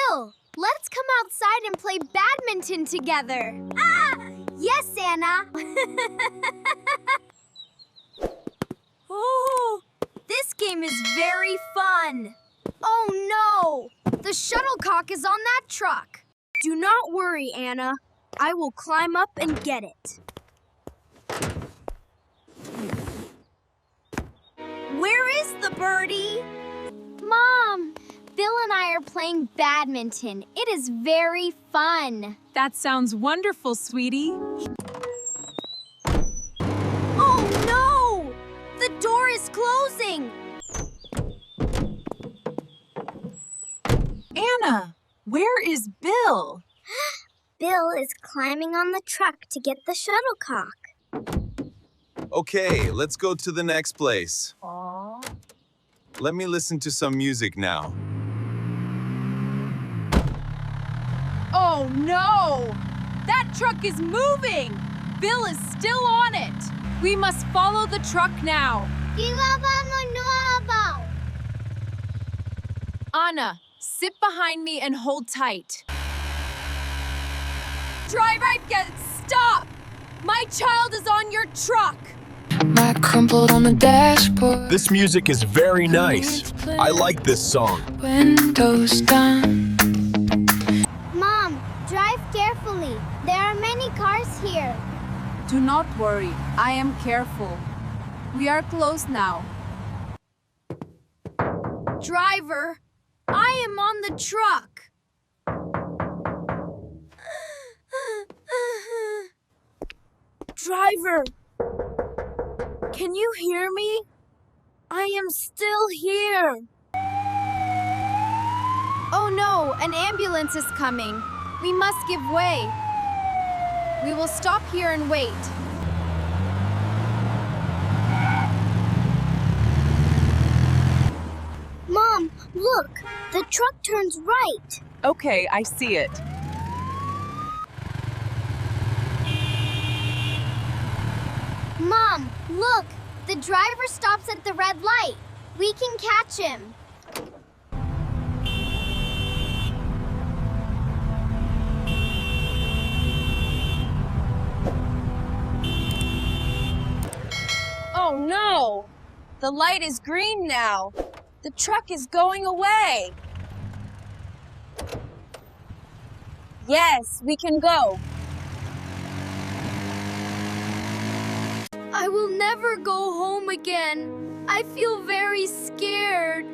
Bill, let's come outside and play badminton together. Ah! Yes, Anna. Oh, this game is very fun. Oh, no. The shuttlecock is on that truck. Do not worry, Anna. I will climb up and get it. Where is the birdie? Mom, Bill and I are playing badminton. It is very fun. That sounds wonderful, sweetie. Oh, no! The door is closing. Anna, where is Bill? Bill is climbing on the truck to get the shuttlecock. Okay, let's go to the next place. Aww. Let me listen to some music now. Oh no! That truck is moving! Bill is still on it! We must follow the truck now. Anna, sit behind me and hold tight. Driver, stop! My child is on your truck! I crumpled on the dashboard. This music is very nice. I like this song. Windows down. Mom, drive carefully. There are many cars here. Do not worry, I am careful. We are close now. Driver, I am on the truck. Driver, can you hear me? I am still here. Oh no, an ambulance is coming. We must give way. We will stop here and wait. Mom, look, the truck turns right. Okay, I see it. Mom, look, the driver stops at the red light. We can catch him. Oh no! The light is green now. The truck is going away. Yes, we can go. I will never go home again. I feel very scared.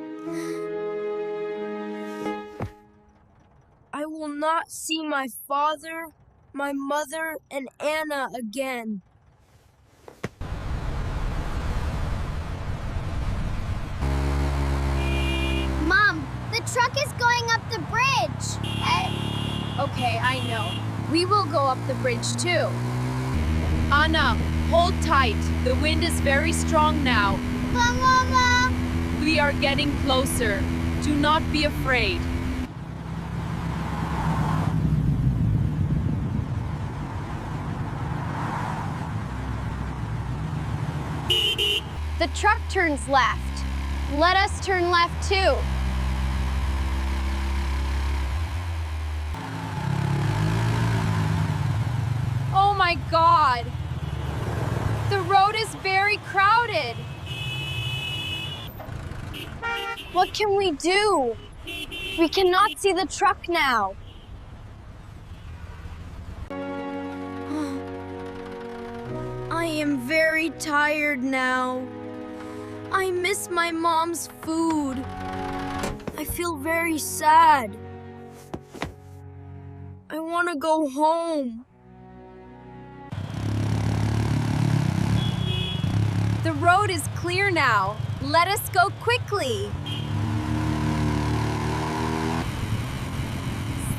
I will not see my father, my mother, and Anna again. Mom, the truck is going up the bridge. Okay, I know. We will go up the bridge too. Anna, hold tight. The wind is very strong now. Mama. We are getting closer. Do not be afraid. The truck turns left. Let us turn left too. Oh my God! The road is very crowded. What can we do? We cannot see the truck now. I am very tired now. I miss my mom's food. I feel very sad. I want to go home. The road is clear now. Let us go quickly.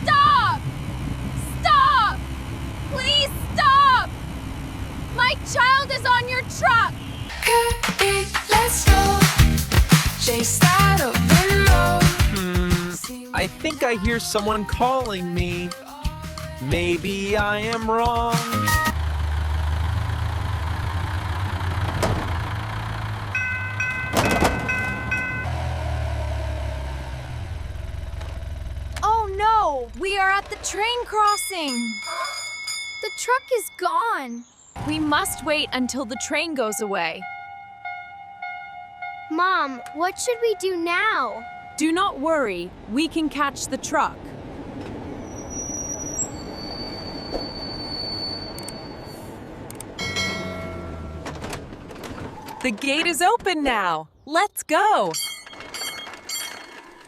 Stop! Stop! Please stop! My child is on your truck! Let's go. Chase that open road. I think I hear someone calling me. Maybe I am wrong. Oh no! no! We are at the train crossing. The truck is gone. We must wait until the train goes away. Mom, what should we do now? Do not worry, we can catch the truck. The gate is open now. Let's go.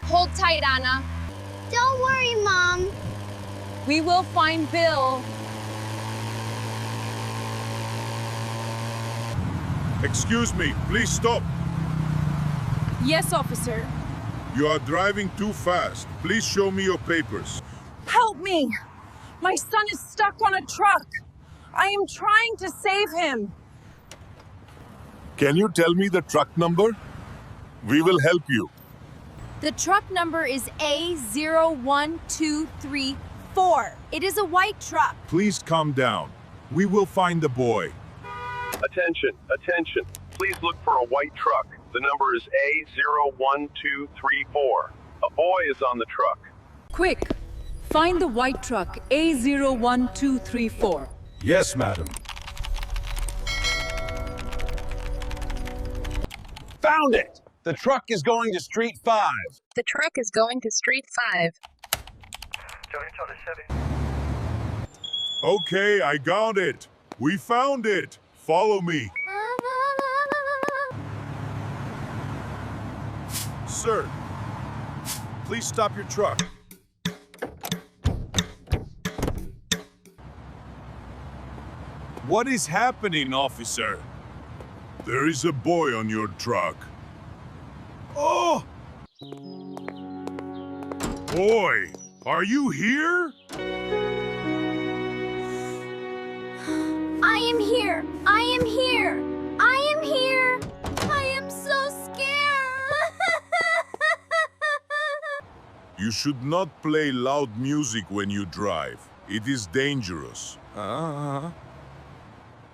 Hold tight, Anna. Don't worry, Mom. We will find Bill. Excuse me, please stop. Yes, officer. You are driving too fast. Please show me your papers. Help me! My son is stuck on a truck. I am trying to save him. Can you tell me the truck number? We will help you. The truck number is A01234. It is a white truck. Please calm down. We will find the boy. Attention, attention. Please look for a white truck. The number is A01234. A boy is on the truck. Quick, find the white truck A01234. Yes, madam. Found it! The truck is going to Street 5. The truck is going to Street 5. Okay, I got it. We found it. Follow me. Sir, please stop your truck. What is happening, officer? There is a boy on your truck. Oh! Boy, are you here? I am here. I am here. I am here. I am so scared. You should not play loud music when you drive. It is dangerous.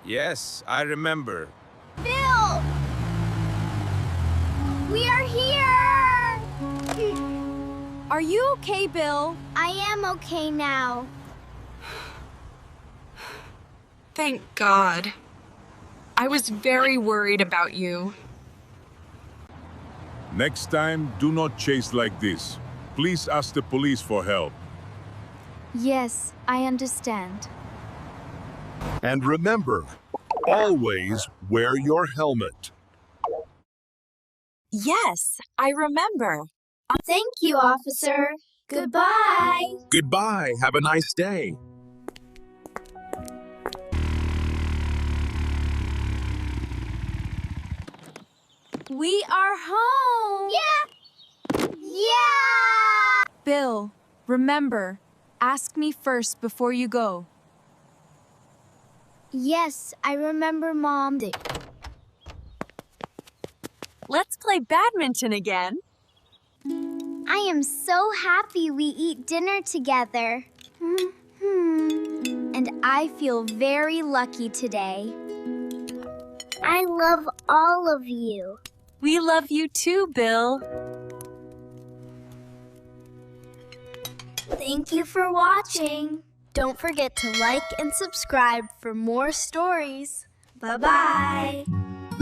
Yes, I remember. Bill! We are here! Are you okay, Bill? I am okay now. Thank God. I was very worried about you. Next time, do not chase like this. Please ask the police for help. Yes, I understand. And remember, always wear your helmet. Yes, I remember. Thank you, officer. Goodbye. Goodbye. Have a nice day. We are home. Yeah! Yeah! Bill, remember, ask me first before you go. Yes, I remember, Mom. Let's play badminton again. I am so happy we eat dinner together. And I feel very lucky today. I love all of you. We love you too, Bill. Thank you for watching. Don't forget to like and subscribe for more stories. Bye-bye.